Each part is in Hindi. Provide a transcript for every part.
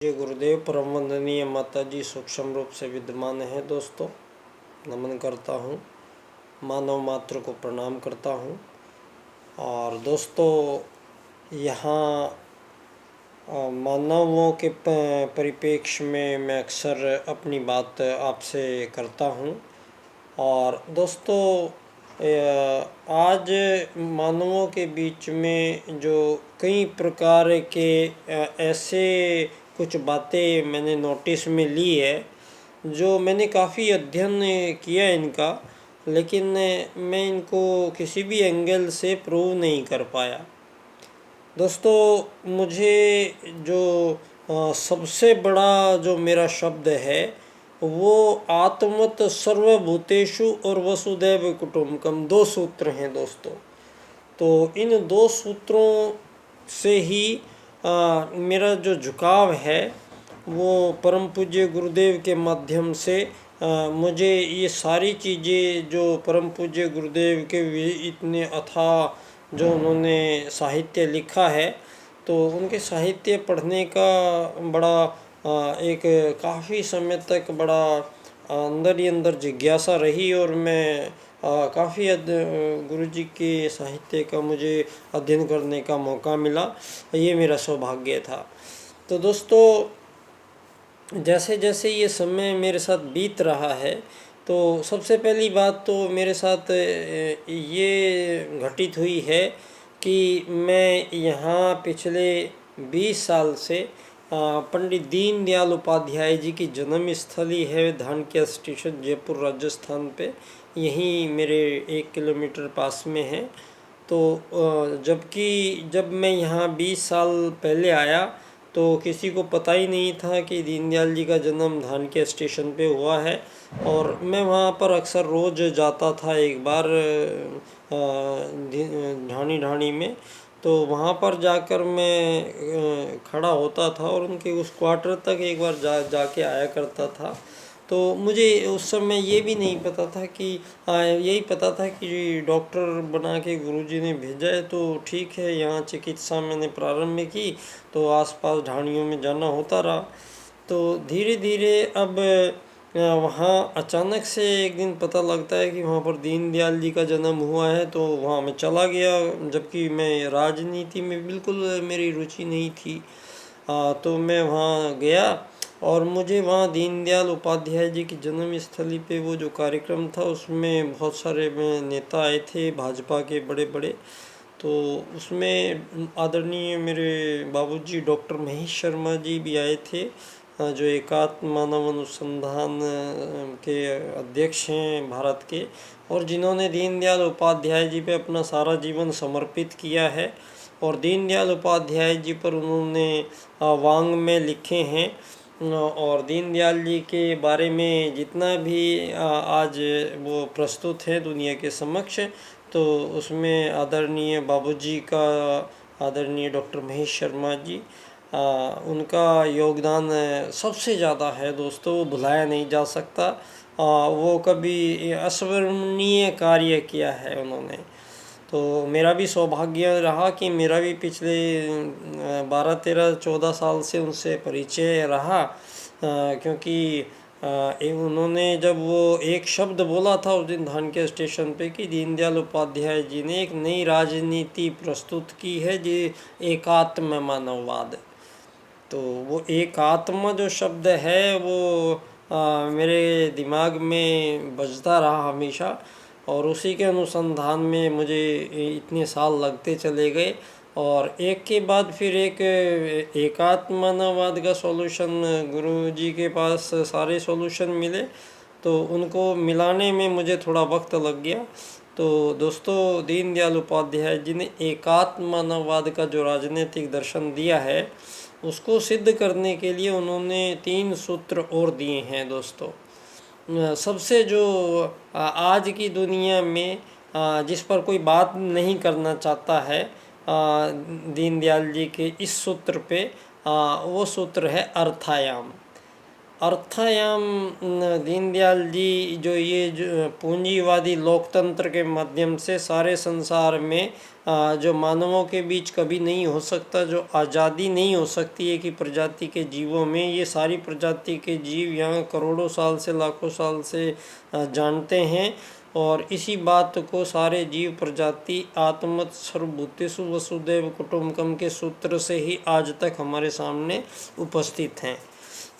जय गुरुदेव। परम वंदनीय माता जी सूक्ष्म रूप से विद्यमान है। दोस्तों नमन करता हूँ, मानव मात्र को प्रणाम करता हूँ। और दोस्तों यहाँ मानवों के परिप्रेक्ष्य में मैं अक्सर अपनी बात आपसे करता हूँ। और दोस्तों आज मानवों के बीच में जो कई प्रकार के ऐसे कुछ बातें मैंने नोटिस में ली है, जो मैंने काफ़ी अध्ययन किया इनका, लेकिन मैं इनको किसी भी एंगल से प्रूव नहीं कर पाया। दोस्तों मुझे जो सबसे बड़ा जो मेरा शब्द है वो आत्मत सर्वभूतेषु और वसुदैव कुटुंबकम, दो सूत्र हैं दोस्तों। तो इन दो सूत्रों से ही मेरा जो झुकाव है वो परम पूज्य गुरुदेव के माध्यम से मुझे ये सारी चीज़ें जो परम पूज्य गुरुदेव के इतने अथाह जो उन्होंने साहित्य लिखा है, तो उनके साहित्य पढ़ने का बड़ा एक काफ़ी समय तक बड़ा अंदर ही अंदर जिज्ञासा रही। और मैं काफ़ी गुरुजी के साहित्य का मुझे अध्ययन करने का मौका मिला, ये मेरा सौभाग्य था। तो दोस्तों जैसे जैसे ये समय मेरे साथ बीत रहा है, तो सबसे पहली बात तो मेरे साथ ये घटित हुई है कि मैं यहाँ पिछले 20 साल से पंडित दीनदयाल उपाध्याय जी की जन्मस्थली है धानक्या स्टेशन, जयपुर राजस्थान पे, यहीं मेरे 1 किलोमीटर पास में है। तो जब मैं यहाँ 20 साल पहले आया तो किसी को पता ही नहीं था कि दीनदयाल जी का जन्म धानक्या स्टेशन पे हुआ है। और मैं वहाँ पर अक्सर रोज़ जाता था एक बार ढाणी में। तो वहाँ पर जाकर मैं खड़ा होता था और उनके उस क्वार्टर तक एक बार जाके आया करता था। तो मुझे उस समय ये भी नहीं पता था कि यही पता था कि डॉक्टर बना के गुरुजी ने भेजा है, तो ठीक है। यहाँ चिकित्सा मैंने प्रारंभ की तो आसपास ढाणियों में जाना होता रहा। तो धीरे धीरे अब वहाँ अचानक से एक दिन पता लगता है कि वहाँ पर दीनदयाल जी का जन्म हुआ है। तो वहाँ मैं चला गया, जबकि मैं राजनीति में बिल्कुल मेरी रुचि नहीं थी। तो मैं वहाँ गया और मुझे वहाँ दीनदयाल उपाध्याय जी की जन्मस्थली पे वो जो कार्यक्रम था उसमें बहुत सारे नेता आए थे भाजपा के बड़े बड़े। तो उसमें आदरणीय मेरे बाबूजी डॉक्टर महेश शर्मा जी भी आए थे, जो एकात्म मानव अनुसंधान के अध्यक्ष हैं भारत के, और जिन्होंने दीनदयाल उपाध्याय जी पे अपना सारा जीवन समर्पित किया है। और दीनदयाल उपाध्याय जी पर उन्होंने वांग में लिखे हैं। और दीनदयाल जी के बारे में जितना भी आज वो प्रस्तुत है दुनिया के समक्ष, तो उसमें आदरणीय बाबूजी का, आदरणीय डॉक्टर महेश शर्मा जी, उनका योगदान सबसे ज़्यादा है दोस्तों, वो भुलाया नहीं जा सकता। वो कभी अस्मरणीय कार्य किया है उन्होंने। तो मेरा भी सौभाग्य रहा कि मेरा भी पिछले 12, 13, 14 साल से उनसे परिचय रहा, क्योंकि उन्होंने जब वो एक शब्द बोला था उस दिन धानक्या स्टेशन पे कि दीनदयाल उपाध्याय जी ने एक नई राजनीति प्रस्तुत की है, जो एकात्म मानववाद। तो वो एकात्म जो शब्द है वो मेरे दिमाग में बजता रहा हमेशा। और उसी के अनुसंधान में मुझे इतने साल लगते चले गए, और एक के बाद फिर एक एकात्म मानववाद का सॉल्यूशन गुरुजी के पास सारे सॉल्यूशन मिले, तो उनको मिलाने में मुझे थोड़ा वक्त लग गया। तो दोस्तों दीनदयाल उपाध्याय जी ने एकात्म मानववाद का जो राजनीतिक दर्शन दिया है, उसको सिद्ध करने के लिए उन्होंने 3 सूत्र और दिए हैं दोस्तों। सबसे जो आज की दुनिया में जिस पर कोई बात नहीं करना चाहता है दीनदयाल जी के इस सूत्र पे, वो सूत्र है अर्थायाम। अर्थायाम दीनदयाल जी जो ये जो पूंजीवादी लोकतंत्र के माध्यम से सारे संसार में जो मानवों के बीच कभी नहीं हो सकता, जो आज़ादी नहीं हो सकती है कि प्रजाति के जीवों में, ये सारी प्रजाति के जीव यहाँ करोड़ों साल से लाखों साल से जानते हैं। और इसी बात को सारे जीव प्रजाति आत्मत सर्वभूतेषु वसुदैव कुटुम्बकम के सूत्र से ही आज तक हमारे सामने उपस्थित हैं।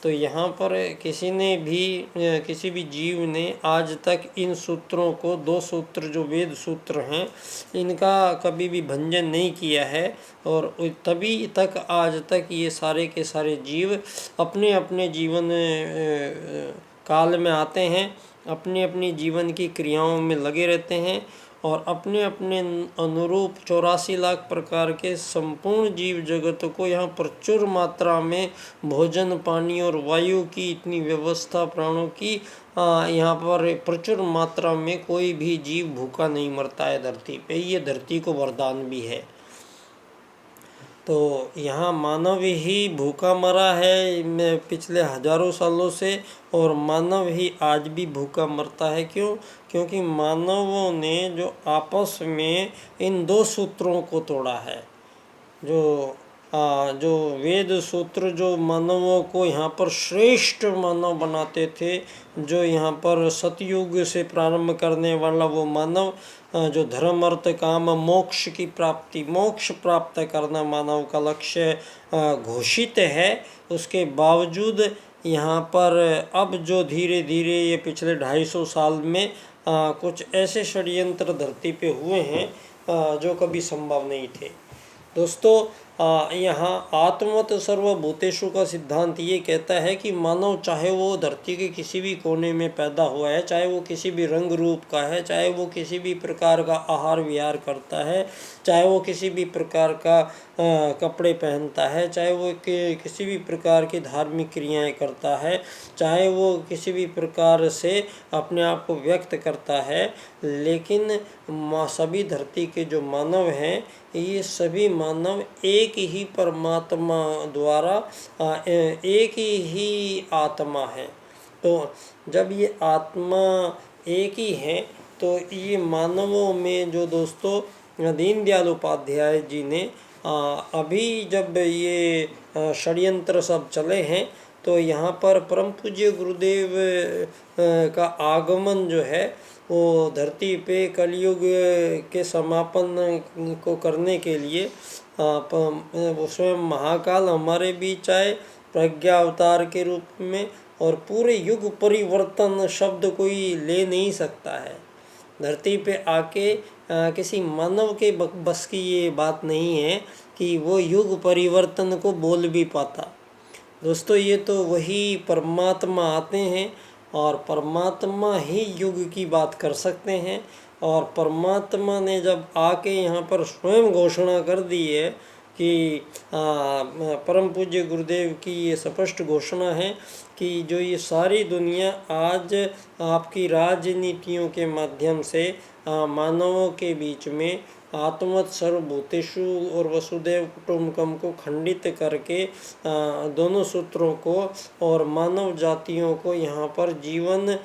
तो यहाँ पर किसी ने भी किसी भी जीव ने आज तक इन सूत्रों को, 2 सूत्र जो वेद सूत्र हैं, इनका कभी भी भंजन नहीं किया है। और तभी तक आज तक ये सारे के सारे जीव अपने अपने जीवन काल में आते हैं, अपनी अपनी जीवन की क्रियाओं में लगे रहते हैं और अपने अपने अनुरूप 84 लाख प्रकार के संपूर्ण जीव जगत को यहाँ प्रचुर मात्रा में भोजन, पानी और वायु की इतनी व्यवस्था प्राणों की यहाँ पर प्रचुर मात्रा में कोई भी जीव भूखा नहीं मरता है धरती पे। ये धरती को वरदान भी है। तो यहाँ मानव ही भूखा मरा है पिछले हजारों सालों से, और मानव ही आज भी भूखा मरता है। क्यों? क्योंकि मानवों ने जो आपस में इन 2 सूत्रों को तोड़ा है। जो वेद सूत्र जो मानवों को यहाँ पर श्रेष्ठ मानव बनाते थे, जो यहाँ पर सतयुग से प्रारंभ करने वाला वो मानव, जो धर्म अर्थ काम मोक्ष की प्राप्ति, मोक्ष प्राप्त करना मानव का लक्ष्य घोषित है, उसके बावजूद यहाँ पर अब जो धीरे धीरे ये पिछले 250 साल में कुछ ऐसे षड्यंत्र धरती पे हुए हैं जो कभी संभव नहीं थे। दोस्तों, यहाँ आत्मवत सर्वभूतेषु का सिद्धांत ये कहता है कि मानव चाहे वो धरती के किसी भी कोने में पैदा हुआ है, चाहे वो किसी भी रंग रूप का है, चाहे वो किसी भी प्रकार का आहार विहार करता है, चाहे वो किसी भी प्रकार का कपड़े पहनता है, चाहे वो किसी भी प्रकार की धार्मिक क्रियाएं करता है, चाहे वो किसी भी प्रकार से अपने आप को व्यक्त करता है, लेकिन सभी धरती के जो मानव हैं, ये सभी मानव एक ही परमात्मा द्वारा एक ही आत्मा है। तो जब ये आत्मा एक ही है, तो ये मानवों में जो दोस्तों दीनदयाल उपाध्याय जी ने अभी जब ये षड्यंत्र सब चले हैं, तो यहाँ पर परम पूज्य गुरुदेव का आगमन जो है वो धरती पे कलयुग के समापन को करने के लिए स्वयं महाकाल हमारे बीच आए प्रज्ञा अवतार के रूप में। और पूरे युग परिवर्तन शब्द कोई ले नहीं सकता है। धरती पे आके किसी मानव के बस की ये बात नहीं है कि वो युग परिवर्तन को बोल भी पाता। दोस्तों, ये तो वही परमात्मा आते हैं और परमात्मा ही युग की बात कर सकते हैं। और परमात्मा ने जब आके यहाँ पर स्वयं घोषणा कर दी है कि परम पूज्य गुरुदेव की ये स्पष्ट घोषणा है कि जो ये सारी दुनिया आज आपकी राजनीतियों के माध्यम से मानवों के बीच में आत्मवत सर्वभूतेषु और वसुदैव कुटुम्बकम को खंडित करके दोनों सूत्रों को और मानव जातियों को यहाँ पर जीवन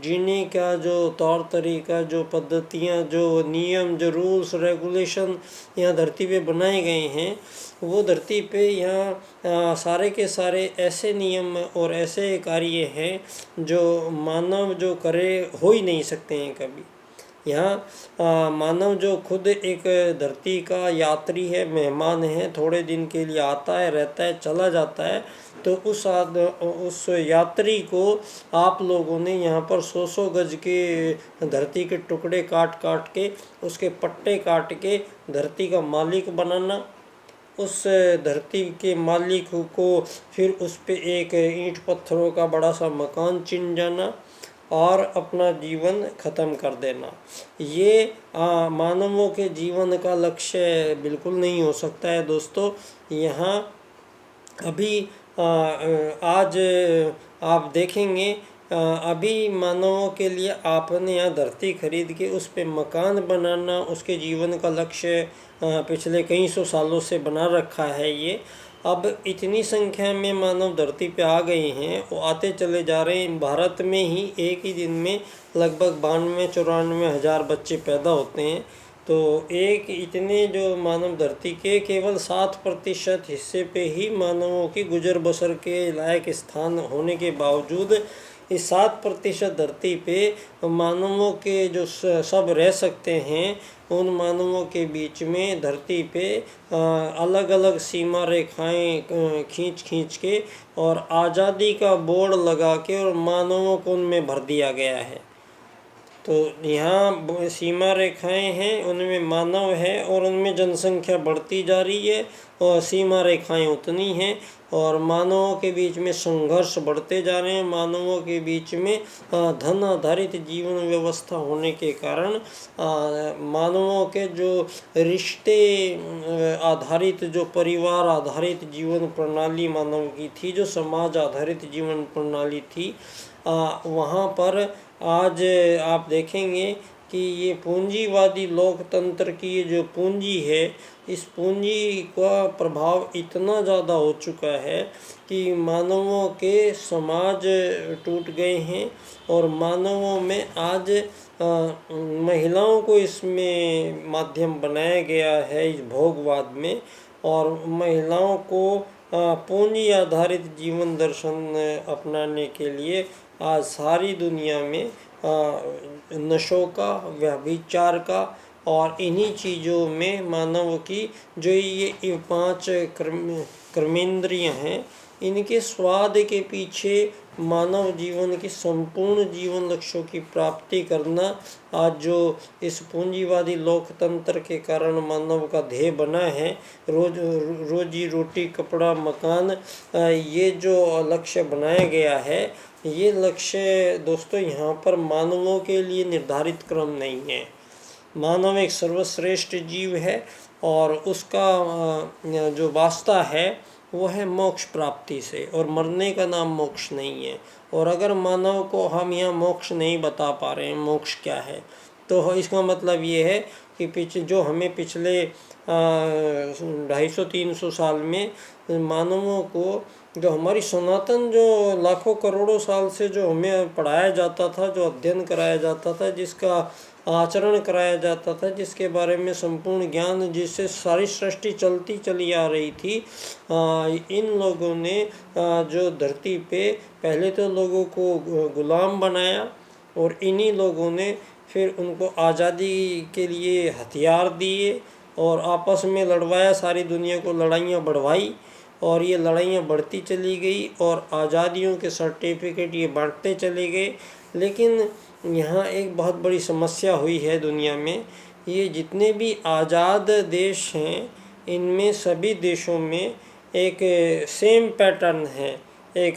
जीने का जो तौर तरीका, जो पद्धतियाँ, जो नियम, जो रूल्स रेगुलेशन यहाँ धरती पे बनाए गए हैं, वो धरती पे यहाँ सारे के सारे ऐसे नियम और ऐसे कार्य हैं जो मानव जो करे हो ही नहीं सकते हैं कभी। यहाँ मानव जो खुद एक धरती का यात्री है, मेहमान है, थोड़े दिन के लिए आता है, रहता है, चला जाता है, तो उस यात्री को आप लोगों ने यहाँ पर 100 गज के धरती के टुकड़े काट काट के, उसके पट्टे काट के धरती का मालिक बनाना, उस धरती के मालिक को फिर उस पे एक ईंट पत्थरों का बड़ा सा मकान चिन जाना और अपना जीवन ख़त्म कर देना। ये मानवों के जीवन का लक्ष्य बिल्कुल नहीं हो सकता है। दोस्तों, यहाँ अभी आज आप देखेंगे अभी मानवों के लिए आपने यहाँ धरती खरीद के उस पे मकान बनाना उसके जीवन का लक्ष्य पिछले कई सौ सालों से बना रखा है ये। अब इतनी संख्या में मानव धरती पे आ गए हैं, वो आते चले जा रहे हैं। भारत में ही एक ही दिन में लगभग 92-94 हज़ार बच्चे पैदा होते हैं। तो एक इतने जो मानव धरती के केवल 7% हिस्से पे ही मानवों की गुजर बसर के लायक स्थान होने के बावजूद इस 7% धरती पे मानवों के जो सब रह सकते हैं, उन मानवों के बीच में धरती पे अलग अलग सीमा रेखाएं खींच खींच के और आज़ादी का बोर्ड लगा के और मानवों को उनमें भर दिया गया है। तो यहाँ सीमा रेखाएं हैं, उनमें मानव है और उनमें जनसंख्या बढ़ती जा रही है और सीमा रेखाएं उतनी हैं और मानवों के बीच में संघर्ष बढ़ते जा रहे हैं। मानवों के बीच में धन आधारित जीवन व्यवस्था होने के कारण मानवों के जो रिश्ते आधारित, जो परिवार आधारित जीवन प्रणाली मानव की थी, जो समाज आधारित जीवन प्रणाली थी, वहाँ पर आज आप देखेंगे कि ये पूंजीवादी लोकतंत्र की ये जो पूंजी है, इस पूंजी का प्रभाव इतना ज़्यादा हो चुका है कि मानवों के समाज टूट गए हैं और मानवों में आज महिलाओं को इसमें माध्यम बनाया गया है इस भोगवाद में, और महिलाओं को पूंजी आधारित जीवन दर्शन अपनाने के लिए आज सारी दुनिया में नशों का, व्यभिचार का और इन्हीं चीज़ों में मानव की जो ये 5 कर्मेंद्रियां हैं, इनके स्वाद के पीछे मानव जीवन की संपूर्ण जीवन लक्ष्यों की प्राप्ति करना आज जो इस पूंजीवादी लोकतंत्र के कारण मानव का ध्येय बना है, रोजी रोटी, कपड़ा, मकान, ये जो लक्ष्य बनाया गया है, ये लक्ष्य दोस्तों यहाँ पर मानवों के लिए निर्धारित क्रम नहीं है। मानव एक सर्वश्रेष्ठ जीव है और उसका जो वास्ता है वो है मोक्ष प्राप्ति से, और मरने का नाम मोक्ष नहीं है। और अगर मानव को हम यहाँ मोक्ष नहीं बता पा रहे हैं मोक्ष क्या है, तो इसका मतलब ये है कि जो हमें पिछले 250-300 साल में मानवों को जो हमारी सनातन जो लाखों करोड़ों साल से जो हमें पढ़ाया जाता था, जो अध्ययन कराया जाता था, जिसका आचरण कराया जाता था, जिसके बारे में संपूर्ण ज्ञान, जिससे सारी सृष्टि चलती चली आ रही थी, इन लोगों ने जो धरती पे पहले तो लोगों को गुलाम बनाया और इन्हीं लोगों ने फिर उनको आज़ादी के लिए हथियार दिए और आपस में लड़वाया, सारी दुनिया को लड़ाइयाँ बढ़वाई और ये लड़ाइयाँ बढ़ती चली गई और आज़ादियों के सर्टिफिकेट ये बांटते चले गए। लेकिन यहाँ एक बहुत बड़ी समस्या हुई है दुनिया में, ये जितने भी आज़ाद देश हैं, इनमें सभी देशों में एक सेम पैटर्न है। एक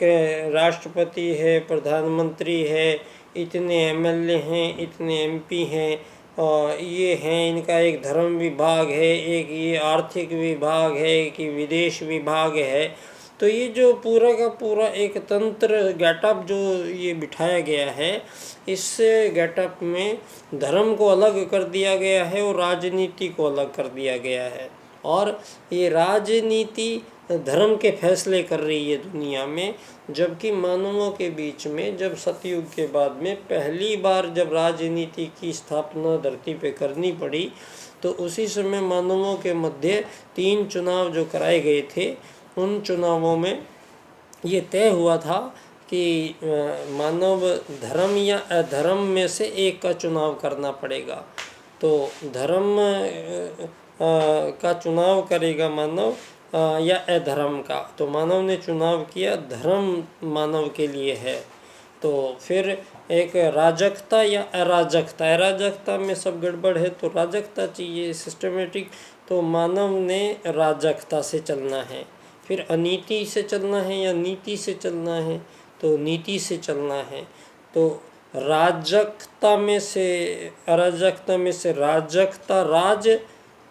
राष्ट्रपति है, प्रधानमंत्री है, इतने एमएलए हैं, इतने एमपी हैं, और ये हैं, इनका एक धर्म विभाग है, एक ये आर्थिक विभाग है, कि विदेश विभाग है। तो ये जो पूरा का पूरा एक तंत्र गेटअप जो ये बिठाया गया है, इस गेटअप में धर्म को अलग कर दिया गया है और राजनीति को अलग कर दिया गया है। और ये राजनीति धर्म के फैसले कर रही है दुनिया में, जबकि मानवों के बीच में जब सतयुग के बाद में पहली बार जब राजनीति की स्थापना धरती पे करनी पड़ी, तो उसी समय मानवों के मध्य 3 चुनाव जो कराए गए थे, उन चुनावों में ये तय हुआ था कि मानव धर्म या अधर्म में से एक का चुनाव करना पड़ेगा। तो धर्म का चुनाव करेगा मानव या अधर्म का। तो मानव ने चुनाव किया, धर्म मानव के लिए है। तो फिर एक राजकता या अराजकता, अराजकता में सब गड़बड़ है, तो राजकता चाहिए सिस्टमेटिक। तो मानव ने राजकता से चलना है, फिर अनीति से चलना है या नीति से चलना है, तो नीति से चलना है। तो राजकता में से अराजकता में से राजकता, राज,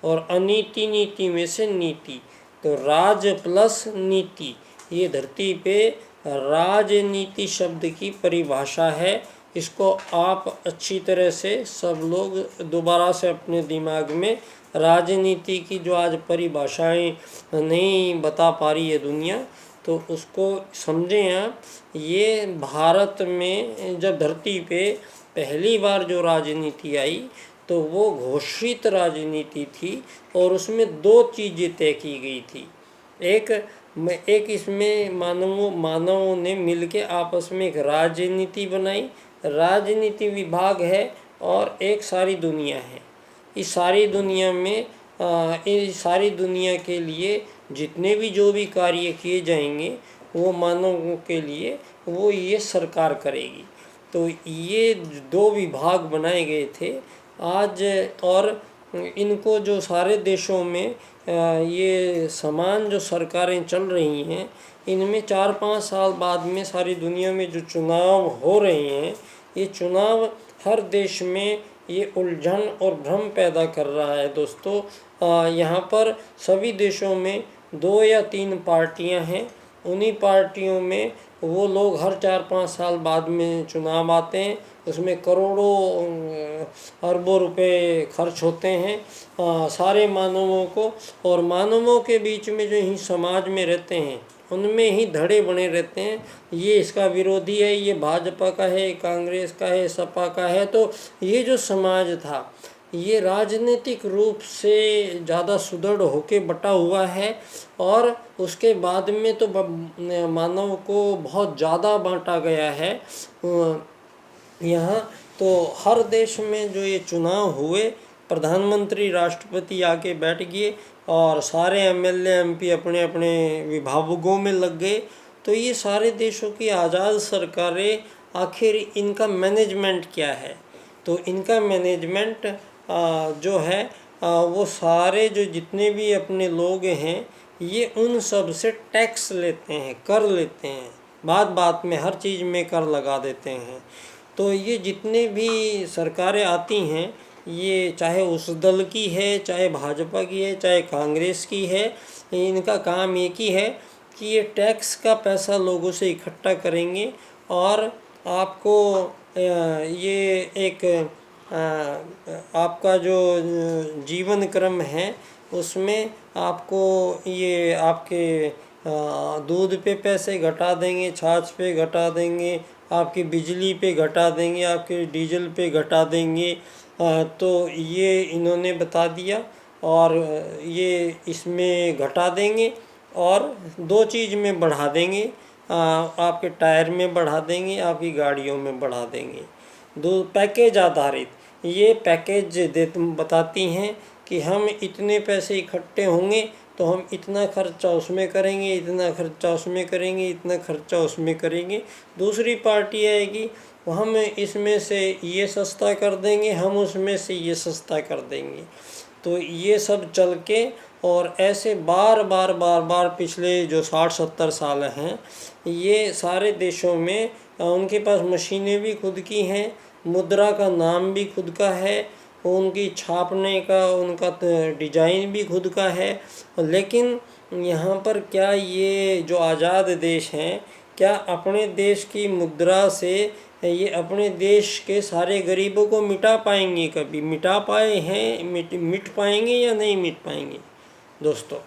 और अनीति नीति में से नीति। तो राज प्लस नीति, ये धरती पे राजनीति शब्द की परिभाषा है। इसको आप अच्छी तरह से सब लोग दोबारा से अपने दिमाग में, राजनीति की जो आज परिभाषाएं नहीं बता पा रही है दुनिया, तो उसको समझें आप। ये भारत में जब धरती पे पहली बार जो राजनीति आई तो वो घोषित राजनीति थी और उसमें दो चीज़ें तय की गई थी। एक इसमें मानवों ने मिलके आपस में एक राजनीति बनाई, राजनीति विभाग है, और एक सारी दुनिया है। इस सारी दुनिया में इस सारी दुनिया के लिए जितने भी जो भी कार्य किए जाएंगे वो मानवों के लिए वो ये सरकार करेगी। तो ये दो विभाग बनाए गए थे आज, और इनको जो सारे देशों में ये समान जो सरकारें चल रही हैं, इनमें 4-5 साल बाद में सारी दुनिया में जो चुनाव हो रहे हैं, ये चुनाव हर देश में ये उलझन और भ्रम पैदा कर रहा है दोस्तों। यहाँ पर सभी देशों में 2 या 3 पार्टियाँ हैं। उन्हीं पार्टियों में वो लोग हर 4-5 साल बाद में चुनाव आते हैं, उसमें करोड़ों अरबों रुपए खर्च होते हैं सारे मानवों को, और मानवों के बीच में जो ही समाज में रहते हैं उनमें ही धड़े बने रहते हैं। ये इसका विरोधी है, ये भाजपा का है, कांग्रेस का है, सपा का है। तो ये जो समाज था ये राजनीतिक रूप से ज़्यादा सुदृढ़ होके बटा हुआ है, और उसके बाद में तो मानव को बहुत ज़्यादा बांटा गया है। यहाँ तो हर देश में जो ये चुनाव हुए, प्रधानमंत्री राष्ट्रपति आके बैठ गए और सारे एमएलए एमपी अपने अपने विभागों में लग गए। तो ये सारे देशों की आज़ाद सरकारें, आखिर इनका मैनेजमेंट क्या है? तो इनका मैनेजमेंट जो है वो सारे जो जितने भी अपने लोग हैं ये उन सब से टैक्स लेते हैं, कर लेते हैं, बात बात में हर चीज़ में कर लगा देते हैं। तो ये जितने भी सरकारें आती हैं, ये चाहे उस दल की है, चाहे भाजपा की है, चाहे कांग्रेस की है, इनका काम एक ही है कि ये टैक्स का पैसा लोगों से इकट्ठा करेंगे और आपको ये एक आपका जो जीवन क्रम है उसमें आपको ये आपके दूध पे पैसे घटा देंगे, छाछ पे घटा देंगे, आपकी बिजली पे घटा देंगे, आपके डीजल पे घटा देंगे। तो ये इन्होंने बता दिया, और ये इसमें घटा देंगे और 2 चीज़ में बढ़ा देंगे, आपके टायर में बढ़ा देंगे, आपकी गाड़ियों में बढ़ा देंगे। 2 पैकेज आधारित ये पैकेज बताती हैं कि हम इतने पैसे इकट्ठे होंगे तो हम इतना खर्चा उसमें करेंगे, इतना खर्चा उसमें करेंगे, इतना खर्चा उसमें करेंगे। दूसरी पार्टी आएगी, हम इसमें से ये सस्ता कर देंगे, हम उसमें से ये सस्ता कर देंगे। तो ये सब चल के, और ऐसे बार बार पिछले जो 60-70 साल हैं, ये सारे देशों में उनके पास मशीनें भी खुद की हैं, मुद्रा का नाम भी खुद का है, उनकी छापने का उनका डिजाइन भी खुद का है। लेकिन यहाँ पर क्या ये जो आज़ाद देश हैं, क्या अपने देश की मुद्रा से ये अपने देश के सारे गरीबों को मिटा पाएंगे? कभी मिटा पाए हैं? मिट पाएंगे या नहीं मिट पाएंगे दोस्तों?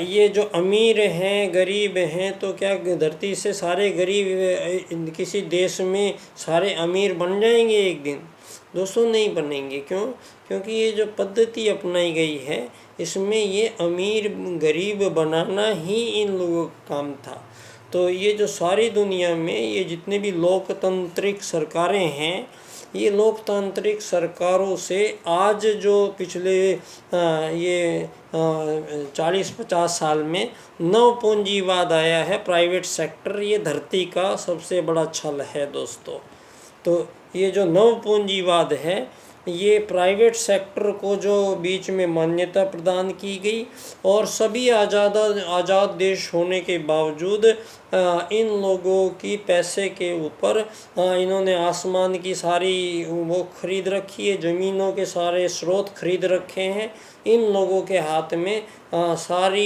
ये जो अमीर हैं, गरीब हैं, तो क्या धरती से सारे गरीब किसी देश में सारे अमीर बन जाएंगे एक दिन? दोस्तों नहीं बनेंगे। क्यों? क्योंकि ये जो पद्धति अपनाई गई है इसमें ये अमीर गरीब बनाना ही इन लोगों का काम था। तो ये जो सारी दुनिया में ये जितने भी लोकतांत्रिक सरकारें हैं, ये लोकतांत्रिक सरकारों से आज जो पिछले ये 40-50 साल में नव पूंजीवाद आया है, प्राइवेट सेक्टर, ये धरती का सबसे बड़ा छल है दोस्तों। तो ये जो नव पूंजीवाद है, ये प्राइवेट सेक्टर को जो बीच में मान्यता प्रदान की गई, और सभी आज़ाद देश होने के बावजूद इन लोगों की पैसे के ऊपर इन्होंने आसमान की सारी वो खरीद रखी है, ज़मीनों के सारे स्रोत खरीद रखे हैं। इन लोगों के हाथ में सारी